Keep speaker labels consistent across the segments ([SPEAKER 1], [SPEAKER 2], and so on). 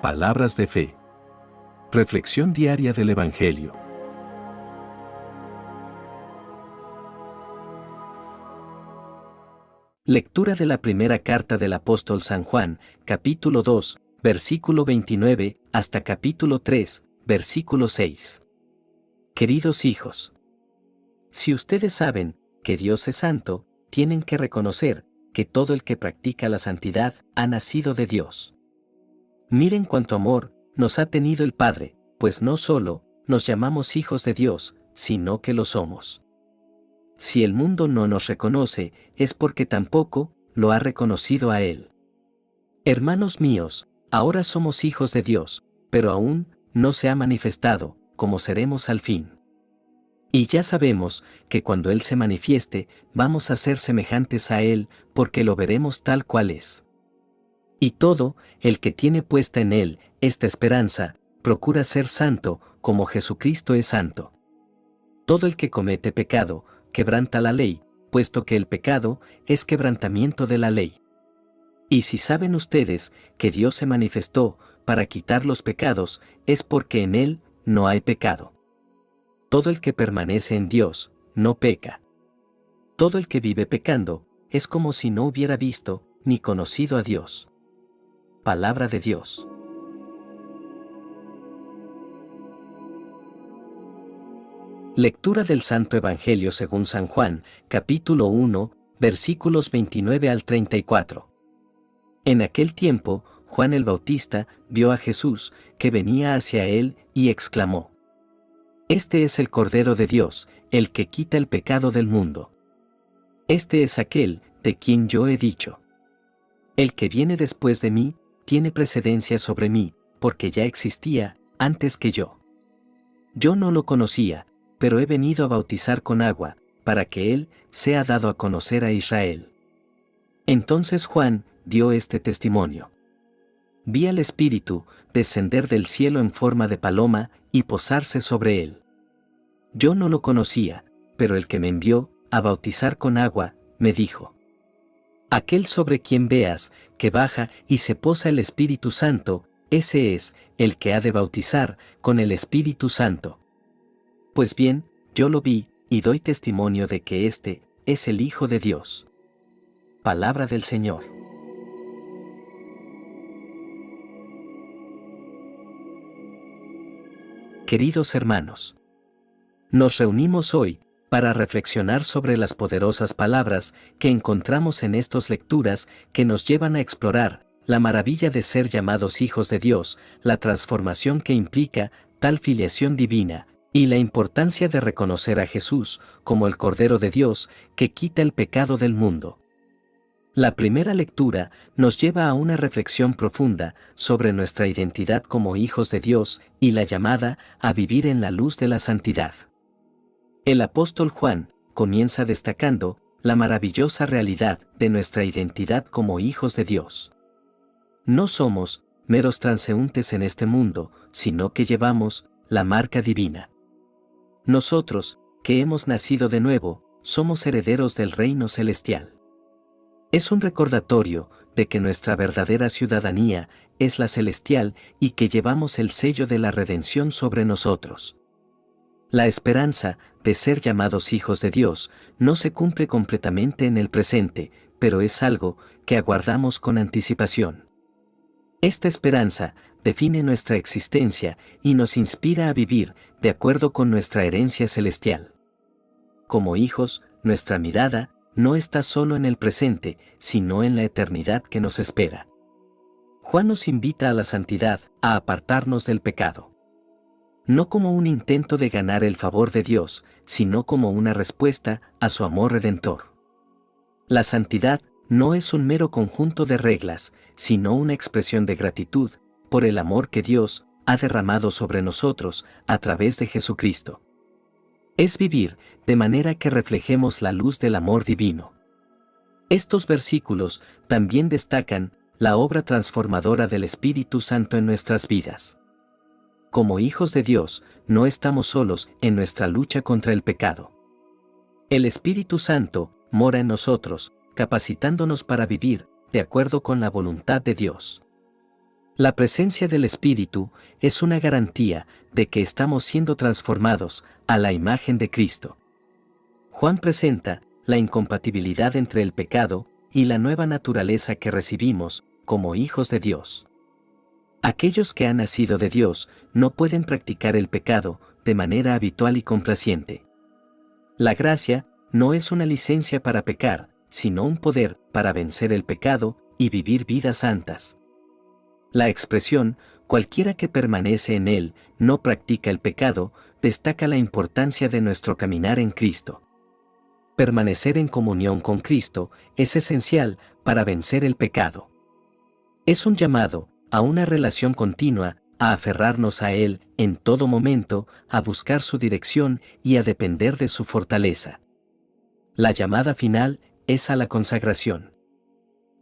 [SPEAKER 1] Palabras de fe. Reflexión diaria del Evangelio. Lectura de la primera carta del apóstol San Juan, capítulo 2, versículo 29, hasta capítulo 3, versículo 6. Queridos hijos, si ustedes saben que Dios es santo, tienen que reconocer que todo el que practica la santidad ha nacido de Dios. Miren cuánto amor nos ha tenido el Padre, pues no solo nos llamamos hijos de Dios, sino que lo somos. Si el mundo no nos reconoce, es porque tampoco lo ha reconocido a Él. Hermanos míos, ahora somos hijos de Dios, pero aún no se ha manifestado, como seremos al fin. Y ya sabemos que cuando Él se manifieste, vamos a ser semejantes a Él, porque lo veremos tal cual es. Y todo el que tiene puesta en Él esta esperanza, procura ser santo, como Jesucristo es santo. Todo el que comete pecado, quebranta la ley, puesto que el pecado es quebrantamiento de la ley. Y si saben ustedes que Dios se manifestó para quitar los pecados, es porque en Él no hay pecado. Todo el que permanece en Dios, no peca. Todo el que vive pecando, es como si no hubiera visto ni conocido a Dios. Palabra de Dios. Lectura del Santo Evangelio según San Juan, capítulo 1, versículos 29 al 34. En aquel tiempo, Juan el Bautista vio a Jesús, que venía hacia él, y exclamó: Este es el Cordero de Dios, el que quita el pecado del mundo. Este es aquel, de quien yo he dicho: El que viene después de mí, tiene precedencia sobre mí, porque ya existía antes que yo. Yo no lo conocía, pero he venido a bautizar con agua, para que Él sea dado a conocer a Israel. Entonces Juan dio este testimonio: Vi al Espíritu descender del cielo en forma de paloma y posarse sobre Él. Yo no lo conocía, pero el que me envió a bautizar con agua, me dijo: Aquel sobre quien veas que baja y se posa el Espíritu Santo, ese es el que ha de bautizar con el Espíritu Santo. Pues bien, yo lo vi, y doy testimonio de que este es el Hijo de Dios. Palabra del Señor. Queridos hermanos, nos reunimos hoy para reflexionar sobre las poderosas palabras que encontramos en estas lecturas que nos llevan a explorar la maravilla de ser llamados hijos de Dios, la transformación que implica tal filiación divina, y la importancia de reconocer a Jesús como el Cordero de Dios que quita el pecado del mundo. La primera lectura nos lleva a una reflexión profunda sobre nuestra identidad como hijos de Dios y la llamada a vivir en la luz de la santidad. El apóstol Juan comienza destacando la maravillosa realidad de nuestra identidad como hijos de Dios. No somos meros transeúntes en este mundo, sino que llevamos la marca divina. Nosotros, que hemos nacido de nuevo, somos herederos del reino celestial. Es un recordatorio de que nuestra verdadera ciudadanía es la celestial y que llevamos el sello de la redención sobre nosotros. La esperanza de ser llamados hijos de Dios no se cumple completamente en el presente, pero es algo que aguardamos con anticipación. Esta esperanza define nuestra existencia y nos inspira a vivir de acuerdo con nuestra herencia celestial. Como hijos, nuestra mirada no está solo en el presente, sino en la eternidad que nos espera. Juan nos invita a la santidad, a apartarnos del pecado. No como un intento de ganar el favor de Dios, sino como una respuesta a su amor redentor. La santidad no es un mero conjunto de reglas, sino una expresión de gratitud por el amor que Dios ha derramado sobre nosotros a través de Jesucristo. Es vivir de manera que reflejemos la luz del amor divino. Estos versículos también destacan la obra transformadora del Espíritu Santo en nuestras vidas. Como hijos de Dios, no estamos solos en nuestra lucha contra el pecado. El Espíritu Santo mora en nosotros, capacitándonos para vivir de acuerdo con la voluntad de Dios. La presencia del Espíritu es una garantía de que estamos siendo transformados a la imagen de Cristo. Juan presenta la incompatibilidad entre el pecado y la nueva naturaleza que recibimos como hijos de Dios. Aquellos que han nacido de Dios no pueden practicar el pecado de manera habitual y complaciente. La gracia no es una licencia para pecar, sino un poder para vencer el pecado y vivir vidas santas. La expresión, cualquiera que permanece en él, no practica el pecado, destaca la importancia de nuestro caminar en Cristo. Permanecer en comunión con Cristo es esencial para vencer el pecado. Es un llamado a una relación continua, a aferrarnos a Él en todo momento, a buscar su dirección y a depender de su fortaleza. La llamada final es a la consagración.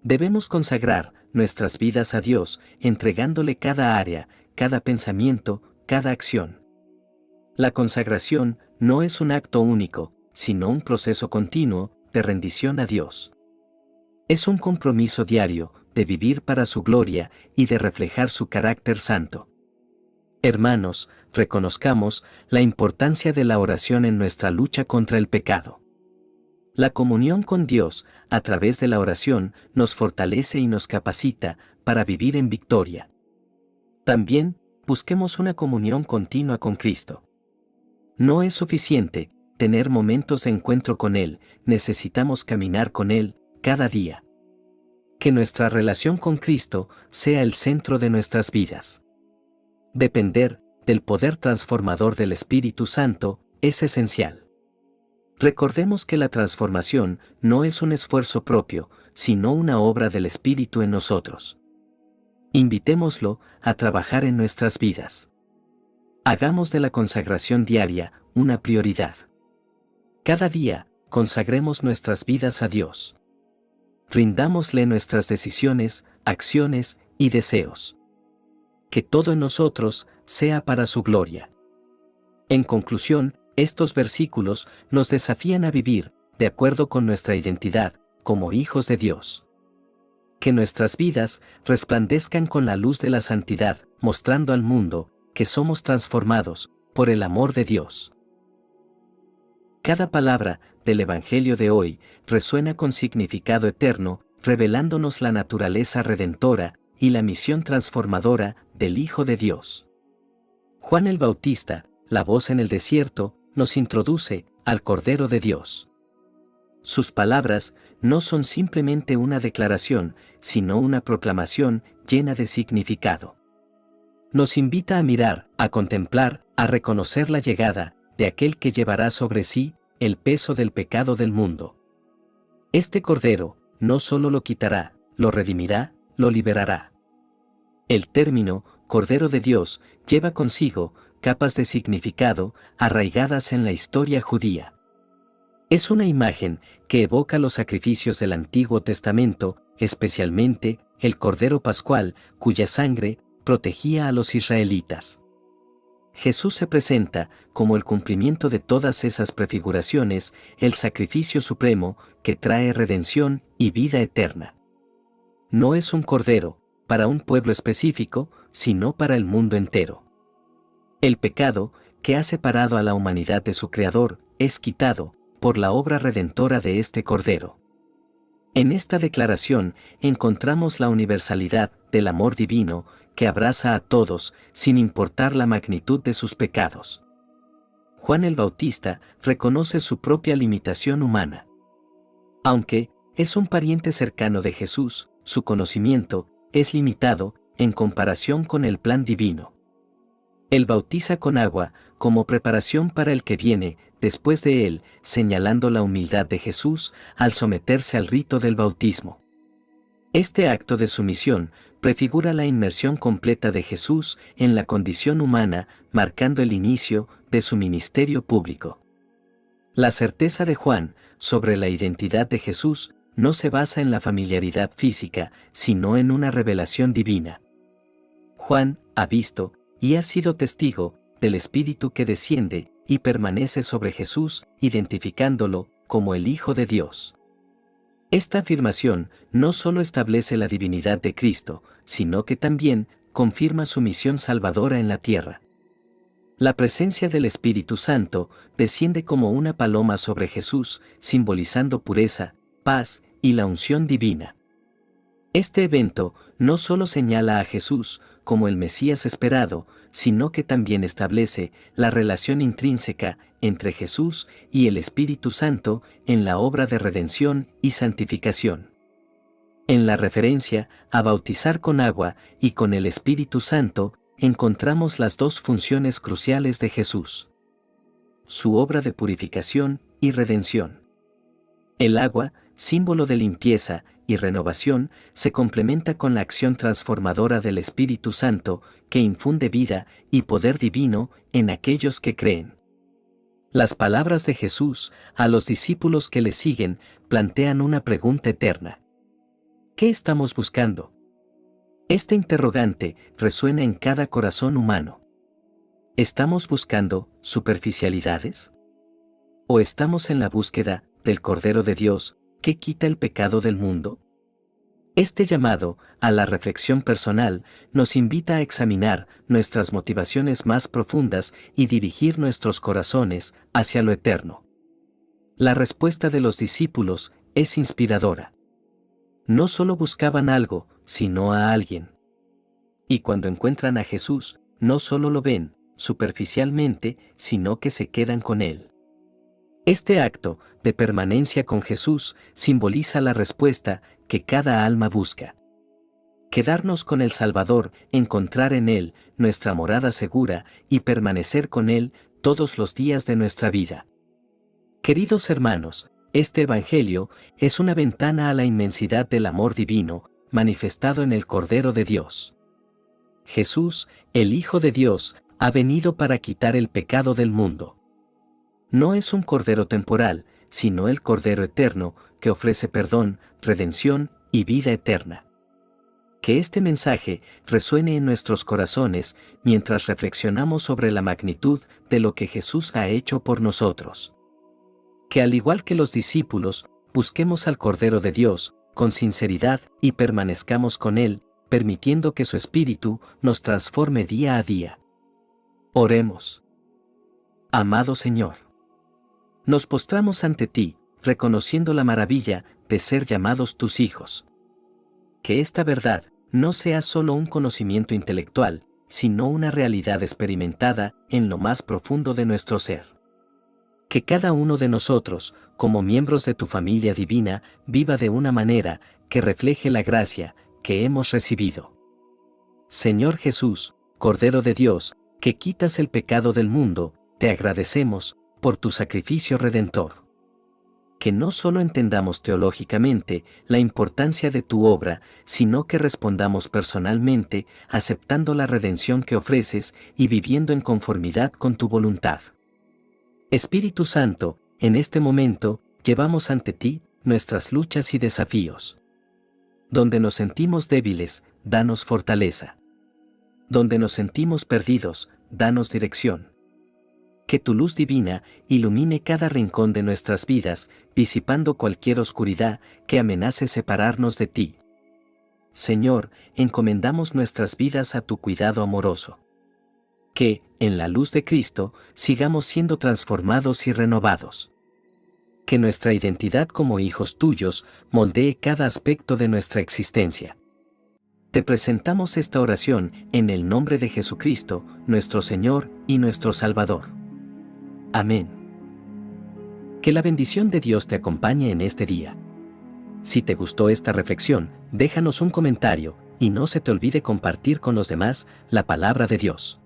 [SPEAKER 1] Debemos consagrar nuestras vidas a Dios, entregándole cada área, cada pensamiento, cada acción. La consagración no es un acto único, sino un proceso continuo de rendición a Dios. Es un compromiso diario de vivir para su gloria y de reflejar su carácter santo. Hermanos, reconozcamos la importancia de la oración en nuestra lucha contra el pecado. La comunión con Dios, a través de la oración, nos fortalece y nos capacita para vivir en victoria. También, busquemos una comunión continua con Cristo. No es suficiente tener momentos de encuentro con Él, necesitamos caminar con Él cada día. Que nuestra relación con Cristo sea el centro de nuestras vidas. Depender del poder transformador del Espíritu Santo es esencial. Recordemos que la transformación no es un esfuerzo propio, sino una obra del Espíritu en nosotros. Invitémoslo a trabajar en nuestras vidas. Hagamos de la consagración diaria una prioridad. Cada día, consagremos nuestras vidas a Dios. Rindámosle nuestras decisiones, acciones y deseos. Que todo en nosotros sea para su gloria. En conclusión, estos versículos nos desafían a vivir de acuerdo con nuestra identidad como hijos de Dios. Que nuestras vidas resplandezcan con la luz de la santidad, mostrando al mundo que somos transformados por el amor de Dios. Cada palabra del Evangelio de hoy resuena con significado eterno, revelándonos la naturaleza redentora y la misión transformadora del Hijo de Dios. Juan el Bautista, la voz en el desierto, nos introduce al Cordero de Dios. Sus palabras no son simplemente una declaración, sino una proclamación llena de significado. Nos invita a mirar, a contemplar, a reconocer la llegada de aquel que llevará sobre sí el peso del pecado del mundo. Este Cordero no solo lo quitará, lo redimirá, lo liberará. El término Cordero de Dios lleva consigo capas de significado arraigadas en la historia judía. Es una imagen que evoca los sacrificios del Antiguo Testamento, especialmente el Cordero Pascual, cuya sangre protegía a los israelitas. Jesús se presenta como el cumplimiento de todas esas prefiguraciones, el sacrificio supremo que trae redención y vida eterna. No es un cordero para un pueblo específico, sino para el mundo entero. El pecado, que ha separado a la humanidad de su Creador, es quitado por la obra redentora de este Cordero. En esta declaración encontramos la universalidad del amor divino que abraza a todos sin importar la magnitud de sus pecados. Juan el Bautista reconoce su propia limitación humana. Aunque es un pariente cercano de Jesús, su conocimiento es limitado en comparación con el plan divino. Él bautiza con agua como preparación para el que viene después de él, señalando la humildad de Jesús al someterse al rito del bautismo. Este acto de sumisión prefigura la inmersión completa de Jesús en la condición humana, marcando el inicio de su ministerio público. La certeza de Juan sobre la identidad de Jesús no se basa en la familiaridad física, sino en una revelación divina. Juan ha visto y ha sido testigo del Espíritu que desciende y permanece sobre Jesús, identificándolo como el Hijo de Dios. Esta afirmación no solo establece la divinidad de Cristo, sino que también confirma su misión salvadora en la tierra. La presencia del Espíritu Santo desciende como una paloma sobre Jesús, simbolizando pureza, paz y la unción divina. Este evento no solo señala a Jesús como el Mesías esperado, sino que también establece la relación intrínseca entre Jesús y el Espíritu Santo en la obra de redención y santificación. En la referencia a bautizar con agua y con el Espíritu Santo, encontramos las dos funciones cruciales de Jesús: su obra de purificación y redención. El agua, símbolo de limpieza y renovación, se complementa con la acción transformadora del Espíritu Santo, que infunde vida y poder divino en aquellos que creen. Las palabras de Jesús a los discípulos que le siguen plantean una pregunta eterna: ¿qué estamos buscando? Este interrogante resuena en cada corazón humano. ¿Estamos buscando superficialidades? ¿O estamos en la búsqueda del Cordero de Dios, que quita el pecado del mundo? Este llamado a la reflexión personal nos invita a examinar nuestras motivaciones más profundas y dirigir nuestros corazones hacia lo eterno. La respuesta de los discípulos es inspiradora. No solo buscaban algo, sino a alguien. Y cuando encuentran a Jesús, no solo lo ven superficialmente, sino que se quedan con Él. Este acto de permanencia con Jesús simboliza la respuesta que cada alma busca. Quedarnos con el Salvador, encontrar en Él nuestra morada segura y permanecer con Él todos los días de nuestra vida. Queridos hermanos, este Evangelio es una ventana a la inmensidad del amor divino, manifestado en el Cordero de Dios. Jesús, el Hijo de Dios, ha venido para quitar el pecado del mundo. No es un Cordero temporal, sino el Cordero eterno, que ofrece perdón, redención y vida eterna. Que este mensaje resuene en nuestros corazones mientras reflexionamos sobre la magnitud de lo que Jesús ha hecho por nosotros. Que al igual que los discípulos, busquemos al Cordero de Dios con sinceridad y permanezcamos con Él, permitiendo que su Espíritu nos transforme día a día. Oremos. Amado Señor, nos postramos ante ti, reconociendo la maravilla de ser llamados tus hijos. Que esta verdad no sea solo un conocimiento intelectual, sino una realidad experimentada en lo más profundo de nuestro ser. Que cada uno de nosotros, como miembros de tu familia divina, viva de una manera que refleje la gracia que hemos recibido. Señor Jesús, Cordero de Dios, que quitas el pecado del mundo, te agradecemos por tu sacrificio redentor. Que no solo entendamos teológicamente la importancia de tu obra, sino que respondamos personalmente, aceptando la redención que ofreces y viviendo en conformidad con tu voluntad. Espíritu Santo, en este momento, llevamos ante ti nuestras luchas y desafíos. Donde nos sentimos débiles, danos fortaleza. Donde nos sentimos perdidos, danos dirección. Que tu luz divina ilumine cada rincón de nuestras vidas, disipando cualquier oscuridad que amenace separarnos de ti. Señor, encomendamos nuestras vidas a tu cuidado amoroso. Que, en la luz de Cristo, sigamos siendo transformados y renovados. Que nuestra identidad como hijos tuyos moldee cada aspecto de nuestra existencia. Te presentamos esta oración en el nombre de Jesucristo, nuestro Señor y nuestro Salvador. Amén. Que la bendición de Dios te acompañe en este día. Si te gustó esta reflexión, déjanos un comentario y no se te olvide compartir con los demás la palabra de Dios.